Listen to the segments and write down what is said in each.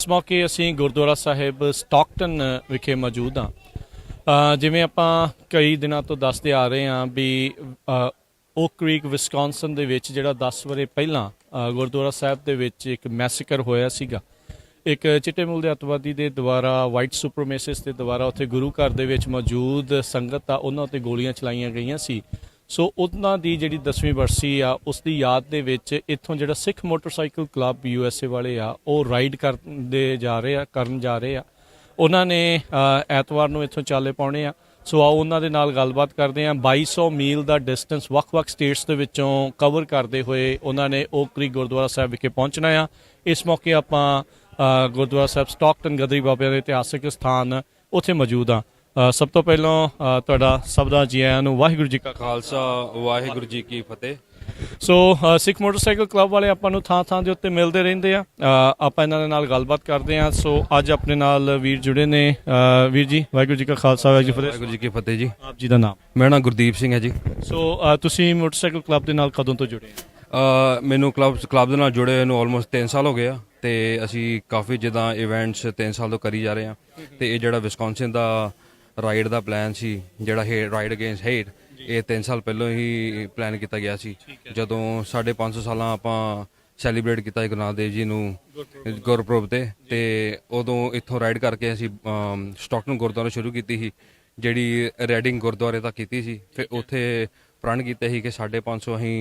इस मौके असीं गुरुद्वारा ਸਾਹਿਬ ਸਟਾਕਟਨ ਵਿਖੇ ਮੌਜੂਦ ਹਾਂ। ਜਿਵੇਂ ਆਪਾਂ ਕਈ ਦਿਨਾਂ ਤੋਂ ਦੱਸਦੇ ਆ ਰਹੇ ਹਾਂ ਵੀ ਓਕ ਕ੍ਰੀਕ ਵਿਸਕੌਨਸਨ ਦੇ ਵਿੱਚ ਜਿਹੜਾ 10 ਵਰੇ ਪਹਿਲਾਂ ਗੁਰਦੁਆਰਾ ਸਾਹਿਬ ਦੇ ਵਿੱਚ ਇੱਕ ਮੈਸੇਕਰ ਹੋਇਆ ਸੀਗਾ। ਇੱਕ ਚਿੱਟੇ ਮੂਲ ਦੇ ਅੱਤਵਾਦੀ ਦੇ ਦੁਆਰਾ ਵਾਈਟ ਸੁਪਰਮੇਸਿਸਟ ਦੇ ਦੁਆਰਾ ਉੱਥੇ ਗੁਰੂ ਘਰ ਦੇ ਵਿੱਚ ਮੌਜੂਦ ਸੰਗਤ ਆ ਉਹਨਾਂ ਉੱਤੇ ਗੋਲੀਆਂ ਚਲਾਈਆਂ ਗਈਆਂ ਸੀ। ਸੋ ਉਹਨਾਂ ਦੀ ਜਿਹੜੀ 10ਵੀਂ ਬਰਸੀ ਆ ਉਸ ਦੀ ਯਾਦ ਦੇ ਵਿੱਚ ਇੱਥੋਂ ਜਿਹੜਾ ਸਿੱਖ ਮੋਟਰਸਾਈਕਲ ਕਲੱਬ USA ਵਾਲੇ ਆ ਉਹ ਰਾਈਡ ਕਰਨ ਜਾ ਰਹੇ ਆ। ਉਹਨਾਂ ਨੇ ਐਤਵਾਰ ਨੂੰ ਇੱਥੋਂ ਚਾਲੇ ਪਾਉਣੇ ਆ। ਸੋ ਆਓ ਉਹਨਾਂ ਦੇ ਨਾਲ ਗੱਲਬਾਤ ਕਰਦੇ ਹਾਂ। 2200 ਮੀਲ ਦਾ ਡਿਸਟੈਂਸ ਵੱਖ-ਵੱਖ ਸਟੇਟਸ ਦੇ ਵਿੱਚੋਂ ਕਵਰ ਕਰਦੇ ਹੋਏ ਉਹਨਾਂ ਨੇ ਓਕ ਕ੍ਰੀਕ ਗੁਰਦੁਆਰਾ ਸਾਹਿਬ ਵਿਖੇ ਪਹੁੰਚਣਾ ਆ। ਇਸ ਮੌਕੇ ਆਪਾਂ ਗੁਰਦੁਆਰਾ ਸਾਹਿਬ ਸਟਾਕਟਨ ਗਦਰੀ ਬਾਬਿਆਂ ਦੇ ਇਤਿਹਾਸਕ ਸਥਾਨ ਉੱਥੇ ਮੌਜੂਦ ਹਾਂ। ਸਭ ਤੋਂ ਪਹਿਲਾਂ ਤੁਹਾਡਾ ਸਭ ਦਾ ਜੀ ਆਇਆਂ ਨੂੰ। ਵਾਹਿਗੁਰੂ ਜੀ ਕਾ ਖਾਲਸਾ ਵਾਹਿਗੁਰੂ ਜੀ ਕੀ ਫਤਿਹ। ਸੋ ਸਿੱਖ ਮੋਟਰਸਾਈਕਲ ਕਲੱਬ ਵਾਲੇ ਆਪਾਂ ਨੂੰ ਥਾਂ ਦੇ ਉੱਤੇ ਮਿਲਦੇ ਰਹਿੰਦੇ ਆ। ਆਪਾਂ ਇਹਨਾਂ ਦੇ ਨਾਲ ਗੱਲਬਾਤ ਕਰਦੇ ਹਾਂ। ਸੋ ਅੱਜ ਆਪਣੇ ਨਾਲ ਵੀਰ ਜੁੜੇ ਨੇ। ਵੀਰ ਜੀ ਵਾਹਿਗੁਰੂ ਜੀ ਕਾ ਖਾਲਸਾ ਵਾਹਿਗੁਰੂ ਜੀ ਕੀ ਫਤਿਹ ਜੀ। ਆਪ ਜੀ ਦਾ ਨਾਮ? ਮੇਰਾ ਨਾਮ ਗੁਰਦੀਪ ਸਿੰਘ ਹੈ ਜੀ। ਸੋ ਤੁਸੀਂ ਮੋਟਰਸਾਈਕਲ ਕਲੱਬ ਦੇ ਨਾਲ ਕਦੋਂ ਤੋਂ ਜੁੜੇ ਆ? ਮੈਨੂੰ ਕਲੱਬ ਦੇ ਨਾਲ ਜੁੜੇ ਨੂੰ ਆਲਮੋਸਟ 3 ਸਾਲ ਹੋ ਗਏ ਆ ਤੇ ਅਸੀਂ ਕਾਫੀ ਜਿੱਦਾਂ ਇਵੈਂਟਸ 3 ਸਾਲ ਤੋਂ ਕਰੀ ਜਾ ਰਹੇ ਹਾਂ। ਤੇ ਇਹ ਜਿਹੜਾ ਵਿਸਕੌਨਸਿਨ ਦਾ ਰਾਈਡ ਦਾ ਪਲਾਨ ਸੀ, ਜਿਹੜਾ ਰਾਈਡ ਅਗੇਂਸਟ ਹੇਟ, ਇਹ 3 ਸਾਲ ਪਹਿਲਾਂ ਹੀ ਪਲਾਨ ਕੀਤਾ ਗਿਆ ਸੀ। ਜਦੋਂ 550 ਸਾਲਾਂ ਆਪਾਂ ਸੈਲੀਬ੍ਰੇਟ ਕੀਤਾ ਗੁਰੂ ਨਾਨਕ ਦੇਵ ਜੀ ਨੂੰ ਗੁਰਪੁਰਬ ਤੇ ਉਦੋਂ ਇੱਥੋਂ ਰਾਈਡ ਕਰਕੇ ਅਸੀਂ ਸਟਾਕਟਨ ਗੁਰਦੁਆਰਾ ਸ਼ੁਰੂ ਕੀਤੀ ਸੀ, ਜਿਹੜੀ ਰੈਡਿੰਗ ਗੁਰਦੁਆਰੇ ਤੱਕ ਕੀਤੀ ਸੀ। ਫਿਰ ਉੱਥੇ ਪ੍ਰਣ ਕੀਤੇ ਸੀ ਕਿ 550 ਅਸੀਂ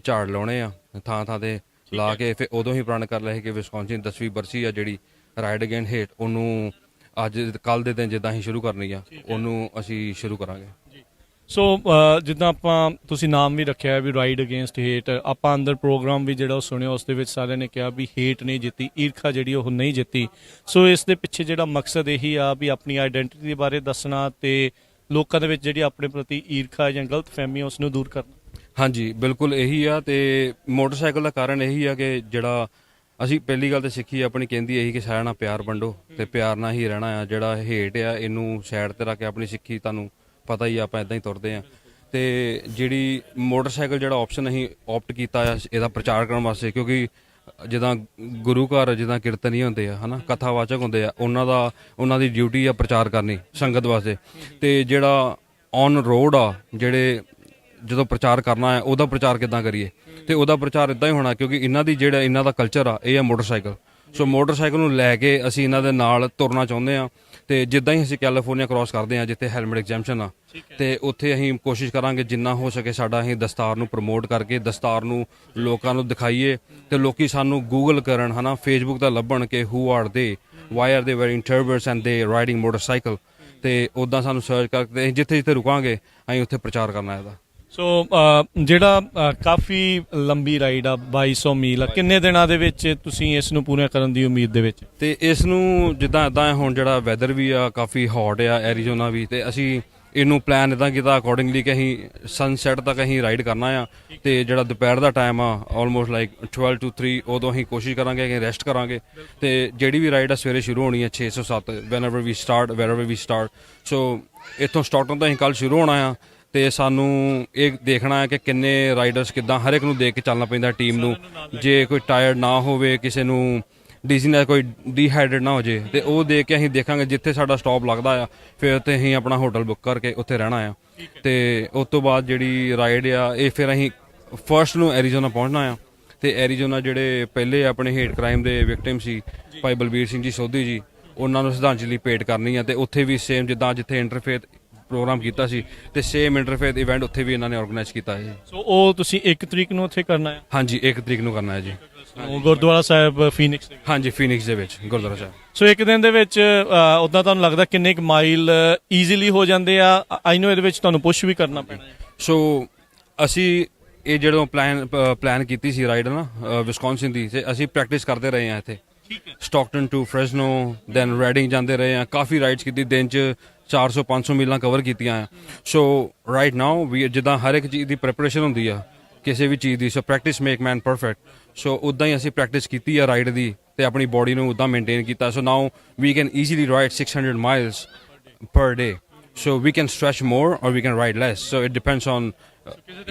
ਝਾੜ ਲਾਉਣੇ ਆ ਥਾਂ ਤੇ ਲਾ ਕੇ। ਫਿਰ ਉਦੋਂ ਹੀ ਪ੍ਰਣ ਕਰ ਲਏ ਕਿ ਵਿਸਕੌਨਸਿਨ 10ਵੀਂ ਬਰਸੀ ਆ ਜਿਹੜੀ ਰਾਈਡ ਅਗੇਂਸਟ ਹੇਟ, ਉਹਨੂੰ ਅੱਜ ਕੱਲ ਦੇ ਦਿਨ ਜਿੱਦਾਂ ਅਸੀਂ ਸ਼ੁਰੂ ਕਰਨੀ ਆ ਉਹਨੂੰ ਅਸੀਂ ਸ਼ੁਰੂ ਕਰਾਂਗੇ। ਸੋ ਜਿੱਦਾਂ ਆਪਾਂ ਤੁਸੀਂ ਨਾਮ ਵੀ ਰੱਖਿਆ ਵੀ ਰਾਈਡ ਅਗੇਂਸਟ ਹੇਟ, ਆਪਾਂ ਅੰਦਰ ਪ੍ਰੋਗਰਾਮ ਵੀ ਜਿਹੜਾ ਉਹ ਸੁਣਿਆ ਉਸ ਦੇ ਵਿੱਚ ਸਾਰਿਆਂ ਨੇ ਕਿਹਾ ਵੀ ਹੇਟ ਨਹੀਂ ਜਿੱਤੀ, ਈਰਖਾ ਜਿਹੜੀ ਉਹ ਨਹੀਂ ਜਿੱਤੀ। ਸੋ ਇਸ ਦੇ ਪਿੱਛੇ ਜਿਹੜਾ ਮਕਸਦ ਇਹੀ ਆ ਵੀ ਆਪਣੀ ਆਈਡੈਂਟੀਟੀ ਦੇ ਬਾਰੇ ਦੱਸਣਾ ਤੇ ਲੋਕਾਂ ਦੇ ਵਿੱਚ ਜਿਹੜੀ ਆਪਣੇ ਪ੍ਰਤੀ ਈਰਖਾ ਜਾਂ ਗਲਤ ਫਹਿਮੀ ਉਸ ਨੂੰ ਦੂਰ ਕਰਨਾ। ਹਾਂਜੀ ਬਿਲਕੁਲ ਇਹੀ ਆ। ਤੇ ਮੋਟਰਸਾਈਕਲ ਦਾ ਕਾਰਨ ਇਹੀ ਆ ਕਿ ਜਿਹੜਾ ਅਸੀਂ ਪਹਿਲੀ ਗੱਲ ਤਾਂ ਸਿੱਖੀ ਆਪਣੀ ਕਹਿੰਦੀ ਇਹੀ ਕਿ ਸਾਰਿਆਂ ਨਾਲ ਪਿਆਰ ਵੰਡੋ ਤੇ ਪਿਆਰ ਨਾਲ ਹੀ ਰਹਿਣਾ ਆ। ਜਿਹੜਾ ਹੇਟ ਆ ਇਹਨੂੰ ਸਾਈਡ ਤੇ ਰੱਖ ਕੇ ਆਪਣੀ ਸਿੱਖੀ, ਤੁਹਾਨੂੰ ਪਤਾ ਹੀ ਆਪਾਂ ਇਦਾਂ ਹੀ ਤੁਰਦੇ ਆ। ਤੇ ਜਿਹੜੀ ਮੋਟਰਸਾਈਕਲ ਜਿਹੜਾ ਆਪਸ਼ਨ ਅਸੀਂ ਆਪਟ ਕੀਤਾ ਆ ਇਹਦਾ ਪ੍ਰਚਾਰ ਕਰਨ ਵਾਸਤੇ, ਕਿਉਂਕਿ ਜਿੱਦਾਂ ਗੁਰੂ ਘਰ ਜਿੱਦਾਂ ਕੀਰਤਨੀ ਹੁੰਦੇ ਆ ਹਨਾ, ਕਥਾਵਾਚਕ ਹੁੰਦੇ ਆ, ਉਹਨਾਂ ਦੀ ਡਿਊਟੀ ਆ ਪ੍ਰਚਾਰ ਕਰਨੀ ਸੰਗਤ ਵਾਸਤੇ। ਤੇ ਜਿਹੜਾ ਔਨ ਰੋਡ ਆ ਜਿਹੜੇ ਜਦੋਂ ਪ੍ਰਚਾਰ ਕਰਨਾ ਹੈ ਉਹਦਾ ਪ੍ਰਚਾਰ ਕਿੱਦਾਂ ਕਰੀਏ? ਤੇ ਉਹਦਾ ਪ੍ਰਚਾਰ ਇਦਾਂ ਹੀ ਹੋਣਾ ਕਿਉਂਕਿ ਇਹਨਾਂ ਦਾ ਕਲਚਰ ਆ ਇਹ ਆ ਮੋਟਰਸਾਈਕਲ। ਸੋ ਮੋਟਰਸਾਈਕਲ ਨੂੰ ਲੈ ਕੇ ਅਸੀਂ ਇਹਨਾਂ ਦੇ ਨਾਲ ਤੁਰਨਾ ਚਾਹੁੰਦੇ ਆ। ਤੇ ਜਿੱਦਾਂ ਹੀ ਅਸੀਂ ਕੈਲੀਫੋਰਨੀਆ ਕ੍ਰਾਸ ਕਰਦੇ ਆ ਜਿੱਥੇ ਹੈਲਮਟ ਐਗਜ਼ੈਂਪਸ਼ਨ ਆ, ਤੇ ਉੱਥੇ ਅਸੀਂ ਕੋਸ਼ਿਸ਼ ਕਰਾਂਗੇ ਜਿੰਨਾ ਹੋ ਸਕੇ ਸਾਡਾ ਅਸੀਂ ਦਸਤਾਰ ਨੂੰ ਪ੍ਰਮੋਟ ਕਰਕੇ ਦਸਤਾਰ ਨੂੰ ਲੋਕਾਂ ਨੂੰ ਦਿਖਾਈਏ ਤੇ ਲੋਕੀ ਸਾਨੂੰ ਗੂਗਲ ਕਰਨ ਹਨਾ, ਫੇਸਬੁੱਕ ਦਾ ਲੱਭਣ ਕਿ ਹੂ ਆਰ ਦੇ, ਵਾਈ ਆਰ ਦੇ ਵੇਅਰਿੰਗ ਟਰਬਨਸ ਐਂਡ ਦੇ ਰਾਈਡਿੰਗ ਮੋਟਰਸਾਈਕਲ। ਤੇ ਉੱਦਾਂ ਸਾਨੂੰ ਸਰਚ ਕਰਕੇ ਜਿੱਥੇ ਰੁਕਾਂਗੇ ਅਸੀਂ ਉੱਥੇ ਪ੍ਰਚਾਰ ਕਰਨਾ ਇਹਦਾ। ਸੋ ਜਿਹੜਾ ਕਾਫੀ ਲੰਬੀ ਰਾਈਡ ਆ 2200 ਮੀਲ ਆ, ਕਿੰਨੇ ਦਿਨਾਂ ਦੇ ਵਿੱਚ ਤੁਸੀਂ ਇਸ ਨੂੰ ਪੂਰਾ ਕਰਨ ਦੀ ਉਮੀਦ ਦੇ ਵਿੱਚ? ਤੇ ਇਸ ਨੂੰ ਜਿੱਦਾਂ ਇੱਦਾਂ ਹੁਣ ਜਿਹੜਾ ਵੈਦਰ ਵੀ ਆ ਕਾਫੀ ਹੌਟ ਆ ਐਰੀਜ਼ੋਨਾ ਵੀ, ਤੇ ਅਸੀਂ ਇਹਨੂੰ ਪਲਾਨ ਇੱਦਾਂ ਕੀਤਾ ਅਕੋਰਡਿੰਗਲੀ ਕਿ ਅਸੀਂ ਸਨਸੈਟ ਤੱਕ ਅਸੀਂ ਰਾਈਡ ਕਰਨਾ ਆ। ਤੇ ਜਿਹੜਾ ਦੁਪਹਿਰ ਦਾ ਟਾਈਮ ਆ ਆਲਮੋਸਟ ਲਾਈਕ 12 to 3 ਉਦੋਂ ਅਸੀਂ ਕੋਸ਼ਿਸ਼ ਕਰਾਂਗੇ ਕਿ ਰੈਸਟ ਕਰਾਂਗੇ। ਤੇ ਜਿਹੜੀ ਵੀ ਰਾਈਡ ਆ ਸਵੇਰੇ ਸ਼ੁਰੂ ਹੋਣੀ ਆ 6 ਤੋਂ 7 wherever we start। ਸੋ ਇੱਥੋਂ ਸਟਾਕਟਨ ਤੋਂ ਅਸੀਂ ਕੱਲ੍ਹ ਸ਼ੁਰੂ ਹੋਣਾ ਆ। ਤੇ ਸਾਨੂੰ ਇਹ ਦੇਖਣਾ ਹੈ ਕਿ ਕਿੰਨੇ ਰਾਈਡਰਸ ਕਿੱਦਾਂ, ਹਰ ਇੱਕ ਨੂੰ ਦੇਖ ਕੇ ਚੱਲਣਾ ਪੈਂਦਾ ਟੀਮ ਨੂੰ। ਜੇ ਕੋਈ ਟਾਇਰਡ ਨਾ ਹੋਵੇ, ਕਿਸੇ ਨੂੰ ਡੀਜ਼ੀਨੈਸ, ਕੋਈ ਡੀਹਾਈਡਰੇਟ ਨਾ ਹੋ ਜੇ, ਤੇ ਉਹ ਦੇਖ ਕੇ ਅਸੀਂ ਦੇਖਾਂਗੇ ਜਿੱਥੇ ਸਾਡਾ ਸਟਾਪ ਲੱਗਦਾ ਆ ਫਿਰ ਉੱਥੇ ਅਸੀਂ ਆਪਣਾ ਹੋਟਲ ਬੁੱਕ ਕਰਕੇ ਉੱਥੇ ਰਹਿਣਾ ਆ। ਤੇ ਉਸ ਤੋਂ ਬਾਅਦ ਜਿਹੜੀ ਰਾਈਡ ਆ ਇਹ ਫਿਰ ਅਸੀਂ ਫਰਸਟ ਨੂੰ ਐਰੀਜ਼ੋਨਾ ਪਹੁੰਚਣਾ ਆ। ਤੇ ਐਰੀਜ਼ੋਨਾ ਜਿਹੜੇ ਪਹਿਲੇ ਆਪਣੇ ਹੇਟ ਕ੍ਰਾਈਮ ਦੇ ਵਿਕਟਿਮ ਸੀ ਭਾਈ ਬਲਬੀਰ ਸਿੰਘ ਜੀ ਸੋਧੀ ਜੀ, ਉਹਨਾਂ ਨੂੰ ਸ਼ਰਧਾਂਜਲੀ ਭੇਟ ਕਰਨੀ ਆ। ਤੇ ਉੱਥੇ ਵੀ ਸੇਮ ਜਿੱਦਾਂ ਜਿੱਥੇ ਇੰਟਰਫੇਥ ਪ੍ਰੋਗਰਾਮ ਕੀਤਾ ਸੀ ਤੇ ਸੇਮ ਇੰਟਰਫੇਥ ਇਵੈਂਟ ਉੱਥੇ ਵੀ ਇਹਨਾਂ ਨੇ ਆਰਗੇਨਾਈਜ਼ ਕੀਤਾ ਹੈ। ਸੋ ਉਹ ਤੁਸੀਂ 1 ਤਰੀਕ ਨੂੰ ਉੱਥੇ ਕਰਨਾ ਹੈ? ਹਾਂਜੀ 1 ਤਰੀਕ ਨੂੰ ਕਰਨਾ ਹੈ ਜੀ, ਗੁਰਦੁਆਰਾ ਸਾਹਿਬ ਫੀਨਿਕਸ। ਹਾਂਜੀ ਫੀਨਿਕਸ ਦੇ ਵਿੱਚ ਗੁਰਦੁਆਰਾ ਸਾਹਿਬ। ਸੋ ਇੱਕ ਦਿਨ ਦੇ ਵਿੱਚ ਉੱਦਾਂ ਤੁਹਾਨੂੰ ਲੱਗਦਾ ਕਿੰਨੇ ਕੁ ਮਾਈਲ ਈਜ਼ੀਲੀ ਹੋ ਜਾਂਦੇ ਆ? ਆਈ ਨੋ ਇਹਦੇ ਵਿੱਚ ਤੁਹਾਨੂੰ ਪੁਸ਼ ਵੀ ਕਰਨਾ ਪੈਣਾ ਹੈ। ਸੋ ਅਸੀਂ ਇਹ ਜਦੋਂ ਪਲਾਨ ਕੀਤੀ ਸੀ ਰਾਈਡ ਨਾ ਵਿਸਕੌਨਸਿਨ ਦੀ, ਤੇ ਅਸੀਂ ਪ੍ਰੈਕਟਿਸ ਕਰਦੇ ਰਹੇ ਹਾਂ ਇੱਥੇ ਸਟਾਕਟਨ ਟੂ ਫ੍ਰੈਸਨੋ, ਦੈਨ ਰੈਡਿੰਗ ਜਾਂਦੇ ਰਹੇ ਹਾਂ। ਕਾਫੀ ਰਾਈਡਸ ਕੀਤੀ, ਦਿਨ 'ਚ 400-500 ਮੀਲਾਂ ਕਵਰ ਕੀਤੀਆਂ ਆ। ਸੋ ਰਾਈਟ ਨਾਓ ਵੀ ਜਿੱਦਾਂ ਹਰ ਇੱਕ ਚੀਜ਼ ਦੀ ਪ੍ਰੈਪਰੇਸ਼ਨ ਹੁੰਦੀ ਆ ਕਿਸੇ ਵੀ ਚੀਜ਼ ਦੀ, ਸੋ ਪ੍ਰੈਕਟਿਸ ਮੇਕ ਮੈਨ ਪਰਫੈਕਟ। ਸੋ ਉੱਦਾਂ ਹੀ ਅਸੀਂ ਪ੍ਰੈਕਟਿਸ ਕੀਤੀ ਆ ਰਾਈਡ ਦੀ ਤੇ ਆਪਣੀ ਬੋਡੀ ਨੂੰ ਉੱਦਾਂ ਮੇਨਟੇਨ ਕੀਤਾ। So now we can easily ride 600 miles per day. So we can stretch more or we can ride less. So it depends on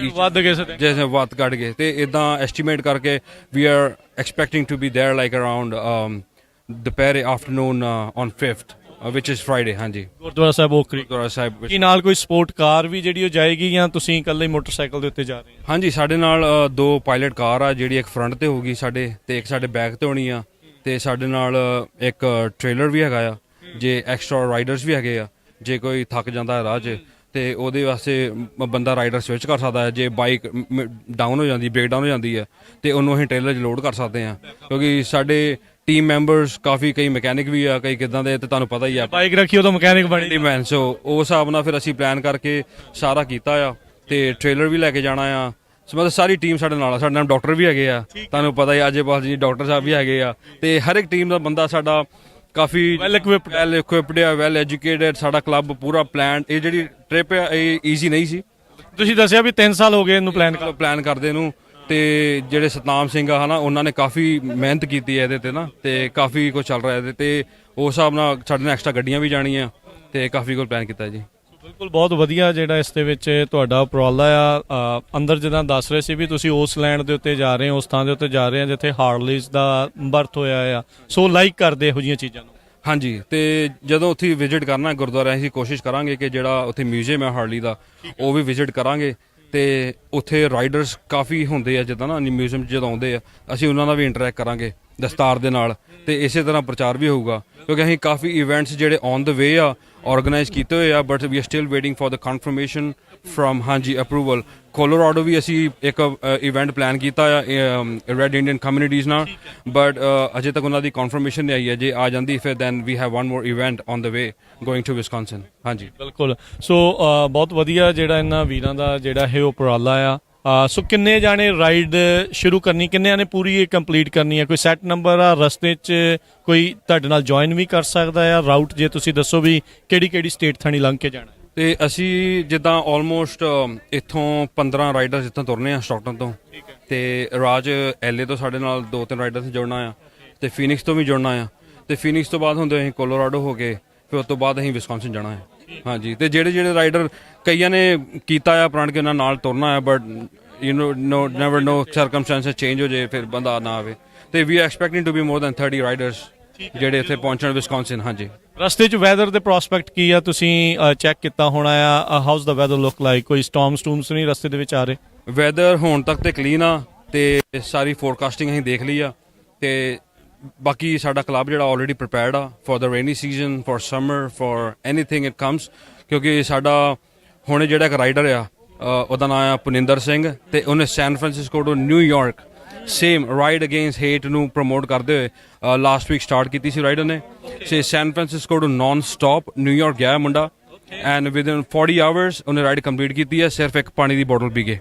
जैसे बात कट गए तो इदा एस्टीमेट करके we are expecting to be there like around ਦੁਪਹਿਰੇ afternoon on 5th which is Friday। ਹਾਂਜੀ Gurdwara Sahib Oak Creek Gurdwara Sahib ਵਿੱਚ। ਕੀ ਨਾਲ ਕੋਈ ਸਪੋਰਟ ਕਾਰ ਵੀ ਜਿਹੜੀ ਉਹ ਜਾਏਗੀ ਜਾਂ ਤੁਸੀਂ ਇਕੱਲੇ ਮੋਟਰਸਾਈਕਲ ਦੇ ਉੱਤੇ ਜਾ ਰਹੇ ਹੋ? ਹਾਂਜੀ ਸਾਡੇ ਨਾਲ 2 ਪਾਇਲਟ ਕਾਰ ਆ, ਜਿਹੜੀ ਇੱਕ ਫਰੰਟ ਤੇ ਹੋਊਗੀ ਸਾਡੇ ਤੇ ਇੱਕ ਸਾਡੇ ਬੈਕ ਤੇ ਹੋਣੀ ਆ, ਤੇ ਸਾਡੇ ਨਾਲ ਇੱਕ ਟ੍ਰੇਲਰ ਵੀ ਹੈਗਾ ਆ, ਜੇ ਐਕਸਟਰਾ ਰਾਈਡਰਸ ਵੀ ਹੈਗੇ ਆ, ਜੇ ਕੋਈ ਥੱਕ ਜਾਂਦਾ ਹੈ ਰਾਹ 'ਚ ਤੇ ਉਹਦੇ ਵਾਸਤੇ ਬੰਦਾ ਰਾਈਡਰ ਸਵਿਚ ਕਰ ਸਕਦਾ ਹੈ। ਜੇ ਬਾਈਕ ਡਾਊਨ ਹੋ ਜਾਂਦੀ, ਬ੍ਰੇਕ ਡਾਊਨ ਹੋ ਜਾਂਦੀ ਹੈ ਤੇ ਉਹਨੂੰ ਅਸੀਂ ਟ੍ਰੇਲਰ 'ਚ ਲੋਡ ਕਰ ਸਕਦੇ ਹਾਂ, ਕਿਉਂਕਿ ਸਾਡੇ ਟੀਮ ਮੈਂਬਰਸ ਕਾਫੀ, ਕਈ ਮਕੈਨਿਕ ਵੀ ਆ, ਕਈ ਕਿੱਦਾਂ ਦੇ, ਤੇ ਤੁਹਾਨੂੰ ਪਤਾ ਹੀ ਆ ਬਾਈਕ ਰੱਖੀ ਉਹ ਤਾਂ ਮਕੈਨਿਕ ਬਣੀ। ਮੈਨ ਸੋ ਉਸ ਹਿਸਾਬ ਨਾਲ ਫਿਰ ਅਸੀਂ ਪਲਾਨ ਕਰਕੇ ਸਾਰਾ ਕੀਤਾ ਆ, ਤੇ ਟ੍ਰੇਲਰ ਵੀ ਲੈ ਕੇ ਜਾਣਾ ਆ। ਮਤਲਬ ਸਾਰੀ ਟੀਮ ਸਾਡੇ ਨਾਲ ਆ, ਸਾਡੇ ਨਾਲ ਡਾਕਟਰ ਵੀ ਹੈਗੇ ਆ, ਤੁਹਾਨੂੰ ਪਤਾ ਹੀ ਅਜੇ ਬਾਸ ਜੀ ਡਾਕਟਰ ਸਾਹਿਬ ਵੀ ਹੈਗੇ ਆ, ਤੇ ਹਰ ਇੱਕ ਟੀਮ ਦਾ ਬੰਦਾ ਸਾਡਾ ਕਾਫੀ ਵੈਲ ਇਕਵਿਪਡ ਆ, ਵੈਲ ਐਜੂਕੇਟਡ। ਸਾਡਾ ਕਲੱਬ ਪੂਰਾ ਪਲਾਨ, ਇਹ ਜਿਹੜੀ ਟ੍ਰਿਪ ਆ ਇਹ ਈਜ਼ੀ ਨਹੀਂ ਸੀ। ਤੁਸੀਂ ਦੱਸਿਆ ਵੀ 3 ਸਾਲ ਹੋ ਗਏ ਇਹਨੂੰ ਪਲਾਨ ਕਰਦੇ ਨੂੰ, ਤੇ ਜਿਹੜੇ ਸਤਨਾਮ ਸਿੰਘ ਆ ਹਨਾ, ਉਹਨਾਂ ਨੇ ਕਾਫੀ ਮਿਹਨਤ ਕੀਤੀ ਹੈ ਇਹਦੇ ਤੇ ਨਾ, ਤੇ ਕਾਫੀ ਕੁਝ ਚੱਲ ਰਿਹਾ ਇਹਦੇ ਤੇ। ਉਸ ਹਿਸਾਬ ਨਾਲ ਸਾਡੇ ਨਾਲ ਐਕਸਟਰਾ ਗੱਡੀਆਂ ਵੀ ਜਾਣੀਆਂ, ਤੇ ਕਾਫੀ ਕੁਝ ਪਲਾਨ ਕੀਤਾ ਜੀ। ਬਿਲਕੁਲ ਬਹੁਤ ਵਧੀਆ ਜਿਹੜਾ ਇਸ ਦੇ ਵਿੱਚ ਤੁਹਾਡਾ ਉਪਰਾਲਾ ਆ। ਅੰਦਰ ਜਿੱਦਾਂ ਦੱਸ ਰਹੇ ਸੀ ਵੀ ਤੁਸੀਂ ਉਸ ਲੈਂਡ ਦੇ ਉੱਤੇ ਜਾ ਰਹੇ ਹੋ, ਉਸ ਥਾਂ ਦੇ ਉੱਤੇ ਜਾ ਰਹੇ ਹੋ ਜਿੱਥੇ ਹਾਰਲੀਜ਼ ਦਾ ਬਰਥ ਹੋਇਆ ਆ, ਸੋ ਲਾਈਕ ਕਰਦੇ ਇਹੋ ਜਿਹੀਆਂ ਚੀਜ਼ਾਂ ਨੂੰ। ਹਾਂਜੀ, ਤੇ ਜਦੋਂ ਉੱਥੇ ਵਿਜ਼ਿਟ ਕਰਨਾ ਗੁਰਦੁਆਰਾ, ਅਸੀਂ ਕੋਸ਼ਿਸ਼ ਕਰਾਂਗੇ ਕਿ ਜਿਹੜਾ ਉੱਥੇ ਮਿਊਜ਼ੀਅਮ ਹੈ ਹਾਰਲੀ ਦਾ ਉਹ ਵੀ ਵਿਜ਼ਿਟ ਕਰਾਂਗੇ, ਤੇ ਉੱਥੇ ਰਾਈਡਰਸ ਕਾਫੀ ਹੁੰਦੇ ਆ, ਜਿੱਦਾਂ ਨਾ ਮਿਊਜ਼ੀਅਮ 'ਚ ਜਦੋਂ ਆਉਂਦੇ ਆ ਅਸੀਂ ਉਹਨਾਂ ਨਾਲ ਵੀ ਇੰਟਰੈਕਟ ਕਰਾਂਗੇ ਦਸਤਾਰ ਦੇ ਨਾਲ, ਤੇ ਇਸੇ ਤਰ੍ਹਾਂ ਪ੍ਰਚਾਰ ਵੀ ਹੋਊਗਾ, ਕਿਉਂਕਿ ਅਸੀਂ ਕਾਫੀ ਇਵੈਂਟਸ ਜਿਹੜੇ ਔਨ ਦ ਵੇ ਆ ਆਰਗੇਨਾਈਜ਼ ਕੀਤੇ ਹੋਏ ਆ, but we are still waiting for the confirmation from ਹਾਂਜੀ ਅਪਰੂਵਲ। ਕੋਲੋਰਾਡੋ ਵੀ ਅਸੀਂ ਇੱਕ ਇਵੈਂਟ ਪਲਾਨ ਕੀਤਾ ਆ ਰੈਡ ਇੰਡੀਅਨ ਕਮਿਊਨਿਟੀਜ਼ ਨਾਲ, ਬਟ ਅਜੇ ਤੱਕ ਉਹਨਾਂ ਦੀ ਕਨਫਰਮੇਸ਼ਨ ਨਹੀਂ ਆਈ ਹੈ। ਜੇ ਆ ਜਾਂਦੀ ਫਿਰ then we have one more event on the way going to Wisconsin. ਹਾਂਜੀ ਬਿਲਕੁਲ, ਸੋ ਬਹੁਤ ਵਧੀਆ ਜਿਹੜਾ ਇਹਨਾਂ ਵੀਰਾਂ ਦਾ ਜਿਹੜਾ ਇਹ ਉਪਰਾਲਾ ਆ। ਸੋ ਕਿੰਨੇ ਜਾਣੇ ਰਾਈਡ ਸ਼ੁਰੂ ਕਰਨੀ, ਕਿੰਨਿਆਂ ਨੇ ਪੂਰੀ ਇਹ ਕੰਪਲੀਟ ਕਰਨੀ ਹੈ? ਕੋਈ ਸੈੱਟ ਨੰਬਰ ਆ? ਰਸਤੇ 'ਚ ਕੋਈ ਤੁਹਾਡੇ ਨਾਲ ਜੁਆਇਨ ਵੀ ਕਰ ਸਕਦਾ ਆ? ਰਾਊਟ ਜੇ ਤੁਸੀਂ ਦੱਸੋ ਵੀ ਕਿਹੜੀ ਕਿਹੜੀ ਸਟੇਟ ਥਾਣੀ ਲੰਘ ਕੇ ਜਾਣਾ? ਤੇ ਅਸੀਂ ਜਿੱਦਾਂ ਆਲਮੋਸਟ ਇੱਥੋਂ 15 ਰਾਈਡਰਸ ਇੱਥੋਂ ਤੁਰਨੇ ਆ ਸਟਾਕਟਨ ਤੋਂ, ਤੇ ਰਾਜ LA ਤੋਂ ਸਾਡੇ ਨਾਲ 2-3 ਰਾਈਡਰਸ ਜੁੜਨਾ ਆ, ਤੇ ਫੀਨਿਕਸ ਤੋਂ ਵੀ ਜੁੜਨਾ ਆ, ਤੇ ਫੀਨਿਕਸ ਤੋਂ ਬਾਅਦ ਹੁੰਦੇ ਅਸੀਂ ਕੋਲੋਰਾਡੋ ਹੋ ਕੇ ਫਿਰ ਉਸ ਤੋਂ ਬਾਅਦ ਅਸੀਂ ਵਿਸਕੌਨਸਿਨ ਜਾਣਾ ਹੈ। ਹਾਂਜੀ, ਤੇ ਜਿਹੜੇ ਰਾਈਡਰ ਕਈਆਂ ਨੇ ਕੀਤਾ ਆ ਪ੍ਰਾਣ ਕੇ ਉਹਨਾਂ ਨਾਲ ਤੁਰਨਾ ਆ, but you know never know circumstances change ਹੋ ਜੇ ਫਿਰ ਬੰਦਾ ਨਾ ਆਵੇ, ਤੇ we are expecting to be more than 30 riders ਜਿਹੜੇ ਇੱਥੇ ਪਹੁੰਚਣ ਵਿਸਕੌਨਸਿਨ। ਹਾਂਜੀ, ਰਸਤੇ 'ਚ ਵੈਦਰ ਦੇ ਪ੍ਰੋਸਪੈਕਟ ਕੀ ਆ? ਤੁਸੀਂ ਚੈੱਕ ਕੀਤਾ ਹੋਣਾ ਆ, ਹਾਊਸ ਦਾ ਵੈਦਰ ਲੁੱਕ ਲਾਈਕ? ਕੋਈ ਸਟੂਮਸ ਨਹੀਂ ਰਸਤੇ ਦੇ ਵਿੱਚ ਆ ਰਹੇ? ਵੈਦਰ ਹੁਣ ਤੱਕ ਤੇ ਕਲੀਨ ਆ, ਤੇ ਸਾਰੀ ਫੋਰਕਾਸਟਿੰਗ ਅਸੀਂ ਦੇਖ ਲਈ ਆ, ਤੇ ਬਾਕੀ ਸਾਡਾ ਕਲੱਬ ਜਿਹੜਾ ਆਲਰੇਡੀ ਪ੍ਰੀਪੇਅਰਡ ਆ for the rainy season, for summer, for anything it comes, ਕਿਉਂਕਿ ਸਾਡਾ ਹੁਣ ਜਿਹੜਾ ਇੱਕ ਰਾਈਡਰ ਆ ਉਹਦਾ ਨਾਮ ਆ ਪੁਨਿੰਦਰ ਸਿੰਘ, ਤੇ ਉਹਨੇ ਸੈਨ ਫਰਾਂਸਿਸਕੋ ਤੋਂ New York same ride against hate ਨੂੰ ਪ੍ਰਮੋਟ ਕਰਦੇ ਹੋਏ ਲਾਸਟ ਵੀਕ ਸਟਾਰਟ ਕੀਤੀ ਸੀ ਰਾਈਡਰ ਨੇ। ਸੇ ਸੈਨ ਫਰਾਂਸਿਸਕੋ ਤੋਂ ਨਾਨ ਸਟਾਪ ਨਿਊਯਾਰਕ ਗਿਆ ਮੁੰਡਾ, ਐਂਡ ਵਿਦਿਨ 40 ਆਵਰਸ ਉਹਨੇ ਰਾਈਡ ਕੰਪਲੀਟ ਕੀਤੀ ਹੈ, ਸਿਰਫ ਇੱਕ ਪਾਣੀ ਦੀ ਬੋਟਲ ਪੀ ਕੇ,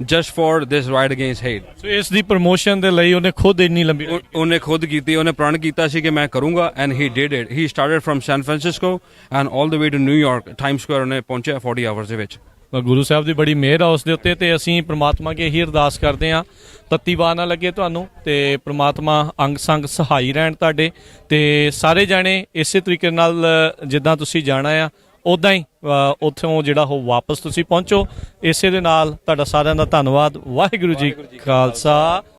just for this ride against hate. So ਇਸ ਦੀ ਪ੍ਰਮੋਸ਼ਨ ਦੇ ਲਈ ਉਹਨੇ ਖੁਦ ਇੰਨੀ ਲੰਬੀ ਉਹਨੇ ਖੁਦ ਕੀਤੀ, ਉਹਨੇ ਪ੍ਰਣ ਕੀਤਾ ਸੀ ਕਿ ਮੈਂ ਕਰੂੰਗਾ, and he did it. He started from San Francisco and all the way to New York, Time Square ਉਹਨੇ ਪਹੁੰਚਿਆ 40 ਆਵਰਸ ਦੇ ਵਿੱਚ। ਗੁਰੂ ਸਾਹਿਬ ਦੀ ਬੜੀ ਮਿਹਰ ਆ ਉਸ ਦੇ ਉੱਤੇ, ਤੇ ਅਸੀਂ ਪ੍ਰਮਾਤਮਾ ਅੱਗੇ ਇਹੀ ਅਰਦਾਸ ਕਰਦੇ ਹਾਂ ਤੱਤੀ ਬਾਹ ਨਾ ਲੱਗੇ ਤੁਹਾਨੂੰ, ਤੇ ਪ੍ਰਮਾਤਮਾ ਅੰਗ ਸੰਗ ਸਹਾਈ ਰਹਿਣ ਤੁਹਾਡੇ, ਤੇ ਸਾਰੇ ਜਾਣੇ ਇਸੇ ਤਰੀਕੇ ਨਾਲ ਜਿੱਦਾਂ ਤੁਸੀਂ ਜਾਣਾ ਆ ਉੱਦਾਂ ਹੀ ਉੱਥੋਂ ਜਿਹੜਾ ਉਹ ਵਾਪਸ ਤੁਸੀਂ ਪਹੁੰਚੋ। ਇਸੇ ਦੇ ਨਾਲ ਤੁਹਾਡਾ ਸਾਰਿਆਂ ਦਾ ਧੰਨਵਾਦ। ਵਾਹਿਗੁਰੂ ਜੀ ਖਾਲਸਾ,